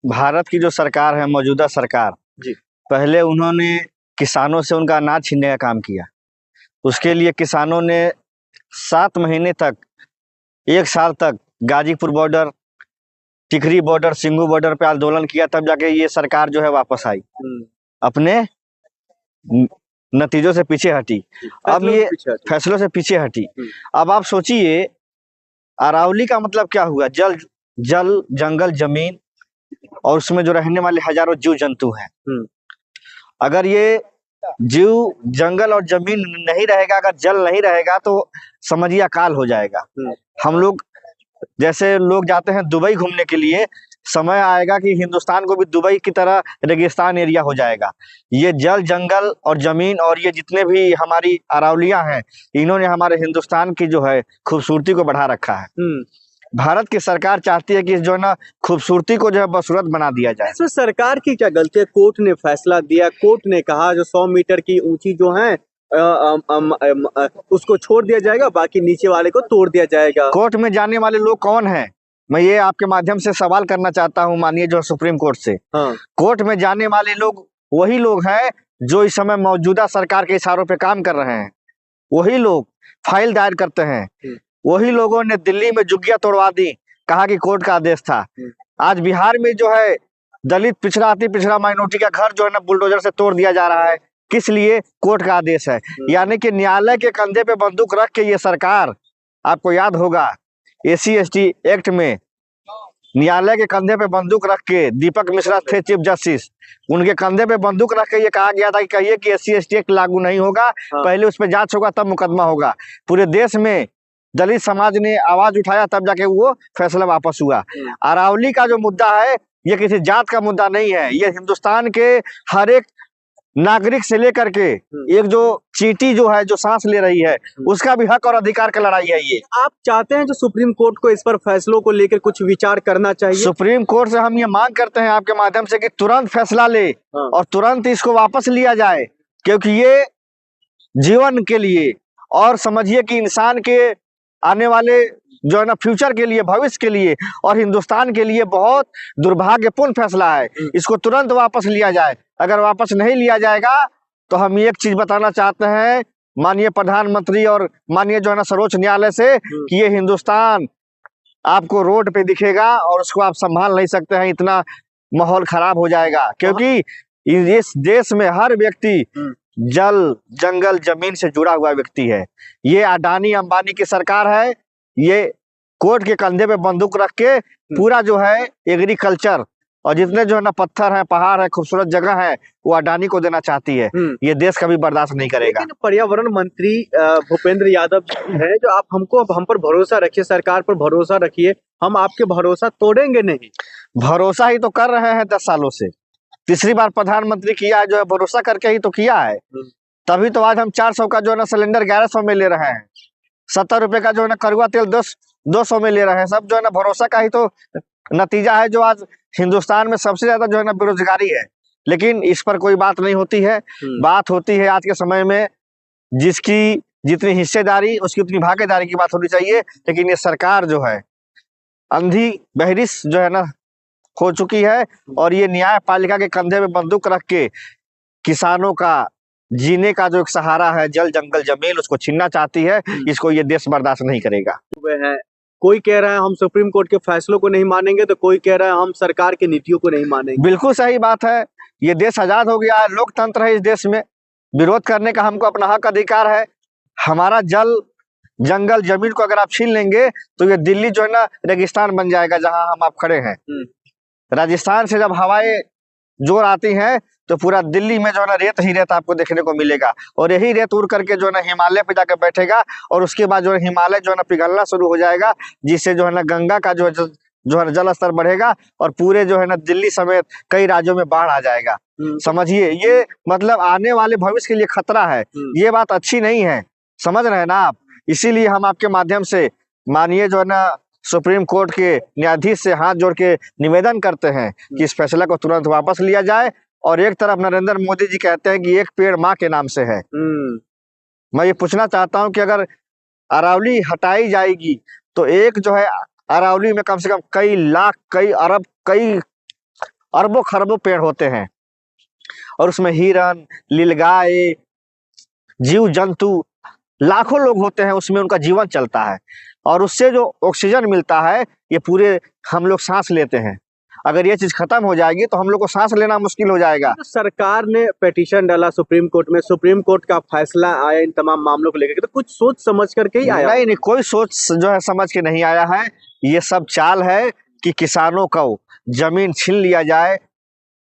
भारत की जो सरकार है, मौजूदा सरकार जी। पहले उन्होंने किसानों से उनका अनाज छीनने का काम किया। उसके लिए किसानों ने 7 महीने तक, 1 साल तक गाजीपुर बॉर्डर, टिकरी बॉर्डर, सिंगू बॉर्डर पे आंदोलन किया, तब जाके ये सरकार जो है वापस आई, अपने नतीजों से पीछे हटी। अब ये फैसलों से पीछे हटी। अब आप सोचिए, अरावली का मतलब क्या हुआ? जल जंगल जमीन, और उसमें जो रहने वाले हजारों जीव जंतु हैं। अगर ये जीव जंगल और जमीन नहीं रहेगा, अगर जल नहीं रहेगा, तो समझिए अकाल हो जाएगा। हम लोग जैसे लोग जाते हैं दुबई घूमने के लिए, समय आएगा कि हिंदुस्तान को भी दुबई की तरह रेगिस्तान एरिया हो जाएगा। ये जल जंगल और जमीन और ये जितने भी हमारी अरावलियां हैं, इन्होंने हमारे हिंदुस्तान की जो है खूबसूरती को बढ़ा रखा है। भारत की सरकार चाहती है कि जो है ना खूबसूरती को जो है बदसूरत बना दिया जाए। इसमें सरकार की क्या गलती है? कोर्ट ने फैसला दिया, कोर्ट ने कहा जो 100 मीटर की ऊंची जो है उसको छोड़ दिया जाएगा, बाकी नीचे वाले को तोड़ दिया जाएगा। कोर्ट में जाने वाले लोग कौन हैं? मैं ये आपके माध्यम से सवाल करना चाहता हूँ, मानिए जो सुप्रीम कोर्ट से। कोर्ट में जाने वाले लोग वही लोग हैं जो इस समय मौजूदा सरकार के इशारों पे काम कर रहे हैं। वही लोग फाइल दायर करते हैं। वही लोगों ने दिल्ली में जुग्गियां तोड़वा दी, कहा कि कोर्ट का आदेश था। आज बिहार में जो है दलित, पिछड़ा, अति पिछड़ा, माइनॉरिटी का घर जो है ना बुलडोजर से तोड़ दिया जा रहा है। किस लिए? कोर्ट का आदेश है। यानी कि न्यायालय के कंधे पे बंदूक रख के ये सरकार, आपको याद होगा SC/ST एक्ट में न्यायालय के कंधे पे बंदूक रख के, दीपक मिश्रा थे चीफ जस्टिस, उनके कंधे पे बंदूक रख के ये कहा गया था कि कहिए कि SC/ST एक्ट लागू नहीं होगा, पहले उस पर जांच होगा तब मुकदमा होगा। पूरे देश में दलित समाज ने आवाज उठाया, तब जाके वो फैसला वापस हुआ। अरावली का जो मुद्दा है, ये किसी जात का मुद्दा नहीं है। ये हिंदुस्तान के हर एक नागरिक से लेकर के एक जो चींटी जो है, जो सांस ले रही है, उसका भी हक और अधिकार का लड़ाई है। ये आप चाहते हैं जो सुप्रीम कोर्ट को इस पर फैसलों को लेकर कुछ विचार करना चाहिए? सुप्रीम कोर्ट से हम ये मांग करते हैं आपके माध्यम से कि तुरंत फैसला ले और तुरंत इसको वापस लिया जाए, क्योंकि ये जीवन के लिए और समझिए कि इंसान के आने वाले जो है ना फ्यूचर के लिए, भविष्य के लिए और हिंदुस्तान के लिए बहुत दुर्भाग्यपूर्ण फैसला है। इसको तुरंत वापस लिया जाए। अगर वापस नहीं लिया जाएगा तो हम एक चीज बताना चाहते हैं माननीय प्रधानमंत्री और माननीय जो है ना सर्वोच्च न्यायालय से, कि ये हिंदुस्तान आपको रोड पे दिखेगा और उसको आप संभाल नहीं सकते हैं। इतना माहौल खराब हो जाएगा, क्योंकि इस देश में हर व्यक्ति जल जंगल जमीन से जुड़ा हुआ व्यक्ति है। ये अडानी अंबानी की सरकार है। ये कोर्ट के कंधे पे बंदूक रख के पूरा जो है एग्रीकल्चर और जितने जो है ना पत्थर है, पहाड़ है, खूबसूरत जगह है, वो अडानी को देना चाहती है। ये देश कभी बर्दाश्त नहीं करेगा। पर्यावरण मंत्री भूपेंद्र यादव है, जो आप हम पर भरोसा रखिए, सरकार पर भरोसा रखिए, हम आपके भरोसा तोड़ेंगे नहीं। भरोसा ही तो कर रहे हैं 10 सालों से। तीसरी बार प्रधानमंत्री किया है, जो है भरोसा करके ही तो किया है। तभी तो आज हम 400 का जो है ना सिलेंडर 1100 में ले रहे हैं, 70 रुपए का जो है ना कड़वा तेल 200 में ले रहे हैं। सब जो है ना भरोसा का ही तो नतीजा है, जो आज हिंदुस्तान में सबसे ज्यादा जो है ना बेरोजगारी है। लेकिन इस पर कोई बात नहीं होती है। बात होती है आज के समय में जिसकी जितनी हिस्सेदारी, उसकी उतनी भागीदारी की बात होनी चाहिए। लेकिन ये सरकार जो है अंधी बहरिश जो है ना हो चुकी है, और ये न्यायपालिका के कंधे में बंदूक रख के किसानों का जीने का जो एक सहारा है, जल जंगल जमीन, उसको छीनना चाहती है। इसको ये देश बर्दाश्त नहीं करेगा। कोई कह रहा है हम सुप्रीम कोर्ट के फैसलों को नहीं मानेंगे, तो कोई कह रहा है हम सरकार की नीतियों को नहीं मानेंगे। बिल्कुल सही बात है। ये देश आजाद हो गया है, लोकतंत्र है इस देश में, विरोध करने का हमको अपना हक अधिकार है। हमारा जल जंगल जमीन को अगर आप छीन लेंगे तो ये दिल्ली जो है ना रेगिस्तान बन जाएगा, जहां हम आप खड़े हैं। राजस्थान से जब हवाएं जोर आती हैं तो पूरा दिल्ली में जो है ना रेत ही रेत आपको देखने को मिलेगा, और यही रेत उड़ करके जो है ना हिमालय पे जाकर बैठेगा, और उसके बाद जो है हिमालय जो है ना पिघलना शुरू हो जाएगा, जिससे जो है ना गंगा का जो है ना जल स्तर बढ़ेगा, और पूरे जो है ना दिल्ली समेत कई राज्यों में बाढ़ आ जाएगा। समझिए, ये मतलब आने वाले भविष्य के लिए खतरा है। ये बात अच्छी नहीं है, समझ रहे हैं ना आप। इसीलिए हम आपके माध्यम से माननीय जो है ना सुप्रीम कोर्ट के न्यायाधीश से हाथ जोड़ के निवेदन करते हैं कि इस फैसला को तुरंत वापस लिया जाए। और एक तरफ नरेंद्र मोदी जी कहते हैं कि एक पेड़ माँ के नाम से है। मैं ये पूछना चाहता हूं कि अगर अरावली हटाई जाएगी तो एक जो है अरावली में कम से कम कई लाख, कई अरब, कई अरबों खरबों पेड़ होते हैं और उसमें हिरन, नीलगाय, जीव जंतु लाखों लोग होते हैं, उसमें उनका जीवन चलता है और उससे जो ऑक्सीजन मिलता है ये पूरे हम लोग सांस लेते हैं। अगर ये चीज खत्म हो जाएगी तो हम लोग को सांस लेना मुश्किल हो जाएगा। तो सरकार ने पिटीशन डाला सुप्रीम कोर्ट में, सुप्रीम कोर्ट का फैसला आया इन तमाम मामलों को लेकर, तो कुछ सोच समझ करके ही आया? नहीं, कोई सोच जो है समझ के नहीं आया है। ये सब चाल है कि किसानों को जमीन छीन लिया जाए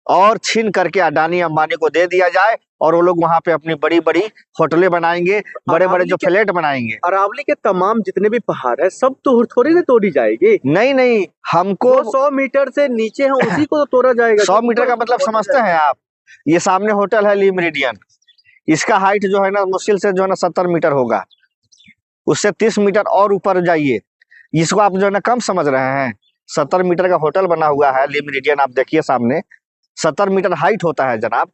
और छीन करके अडानी अंबानी को दे दिया जाए और वो लोग वहां पे अपनी बड़ी बड़ी होटलें बनाएंगे, बड़े बड़े जो फ्लैट बनाएंगे। अरावली के तमाम जितने भी पहाड़ है सब तो थोड़ी ना तोड़ी जाएगी। नहीं, हमको 100 मीटर से नीचे है उसी को तो तोड़ा जाएगा। 100 मीटर का मतलब समझते हैं आप? ये सामने होटल है ली मेरिडियन, इसका हाइट जो है ना मुश्किल से जो है ना 70 मीटर होगा। उससे 30 मीटर और ऊपर जाइए, इसको आप जो है ना कम समझ रहे हैं। 70 मीटर का होटल बना हुआ है ली मेरिडियन, आप देखिए सामने 70 मीटर हाइट होता है जनाब,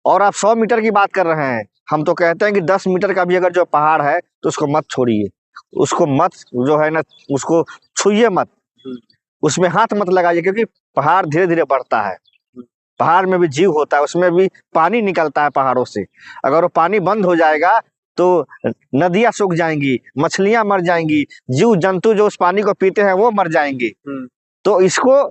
और आप 100 मीटर की बात कर रहे हैं। हम तो कहते हैं कि 10 मीटर का भी अगर जो पहाड़ है तो उसको मत छोड़िए, उसको मत जो है ना उसको छुइए मत, उसमें हाथ मत लगाइए, क्योंकि पहाड़ धीरे धीरे बढ़ता है। पहाड़ में भी जीव होता है, उसमें भी पानी निकलता है पहाड़ों से। अगर वो पानी बंद हो जाएगा तो नदियां सूख जाएंगी, मछलियां मर जाएंगी, जीव जंतु जो उस पानी को पीते हैं वो मर जाएंगे। तो इसको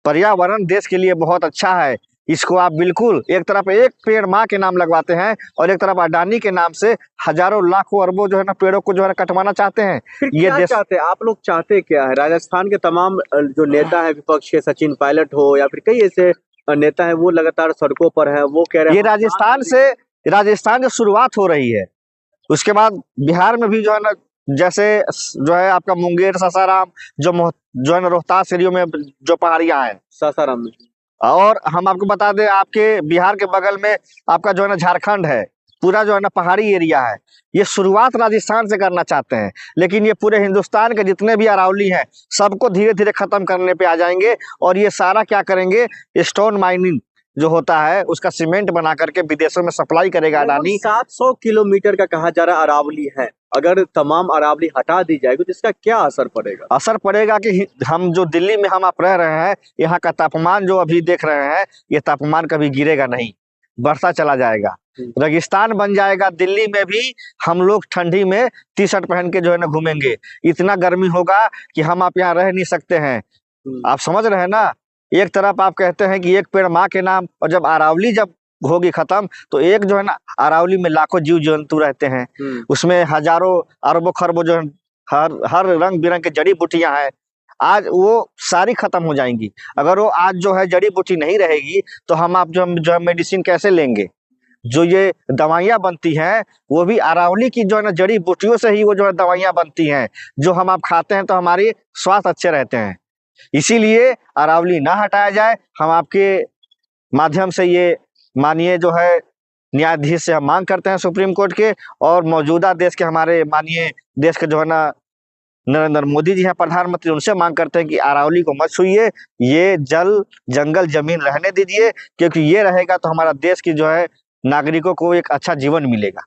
पर्यावरण देश के लिए बहुत अच्छा है, इसको आप बिल्कुल एक तरफ एक पेड़ माँ के नाम लगवाते हैं और एक तरफ अडानी के नाम से हजारों लाखों अरबों जो है ना पेड़ों को जो है ना कटवाना चाहते हैं। ये देश चाहते हैं, आप लोग चाहते क्या है? राजस्थान के तमाम जो नेता है विपक्ष के, सचिन पायलट हो या फिर कई ऐसे नेता है, वो लगातार सड़कों पर है, वो कह रहे हैं ये राजस्थान से शुरुआत हो रही है, उसके बाद बिहार में भी जो है ना, जैसे जो है आपका मुंगेर, सासाराम, जो है ना रोहतास एरियो में जो पहाड़ियां हैं, सासाराम में। और हम आपको बता दें आपके बिहार के बगल में आपका जो है ना झारखंड है, पूरा जो है ना पहाड़ी एरिया है। ये शुरुआत राजस्थान से करना चाहते हैं, लेकिन ये पूरे हिंदुस्तान के जितने भी अरावली हैं सबको धीरे धीरे खत्म करने पे आ जाएंगे और ये सारा क्या करेंगे, स्टोन माइनिंग जो होता है उसका सीमेंट बना करके विदेशों में सप्लाई करेगा अडानी। 700 किलोमीटर का कहा जा रहा अरावली है, अगर तमाम अरावली हटा दी जाएगी तो इसका क्या असर पड़ेगा? असर पड़ेगा कि हम जो दिल्ली में हम आप रह रहे हैं, यहाँ का तापमान जो अभी देख रहे हैं, ये तापमान कभी गिरेगा नहीं, बढ़ता चला जाएगा, रेगिस्तान बन जाएगा। दिल्ली में भी हम लोग ठंडी में टी शर्ट पहन के जो है ना घूमेंगे, इतना गर्मी होगा कि हम आप यहाँ रह नहीं सकते हैं। आप समझ रहे हैं ना? एक तरफ आप कहते हैं कि एक पेड़ माँ के नाम, और जब अरावली जब होगी खत्म तो एक जो है ना अरावली में लाखों जीव जंतु रहते हैं, उसमें हजारों अरबों खरबों जो हर रंग बिरंग के जड़ी बूटियां हैं, आज वो सारी खत्म हो जाएंगी। अगर वो आज जो है जड़ी बूटी नहीं रहेगी तो हम आप जो है मेडिसिन कैसे लेंगे? जो ये दवाइयाँ बनती हैं वो भी अरावली की जो है ना जड़ी बूटियों से ही वो जो है दवाइयाँ बनती हैं, जो हम आप खाते हैं तो हमारी स्वास्थ्य अच्छे रहते हैं। इसीलिए अरावली ना हटाया जाए। हम आपके माध्यम से ये माननीय जो है न्यायाधीश से हम मांग करते हैं सुप्रीम कोर्ट के, और मौजूदा देश के हमारे माननीय देश के जो है ना नरेंद्र मोदी जी हैं प्रधानमंत्री, उनसे मांग करते हैं कि अरावली को मत छुइए, ये जल जंगल जमीन रहने दीजिए, क्योंकि ये रहेगा तो हमारा देश की जो है नागरिकों को एक अच्छा जीवन मिलेगा।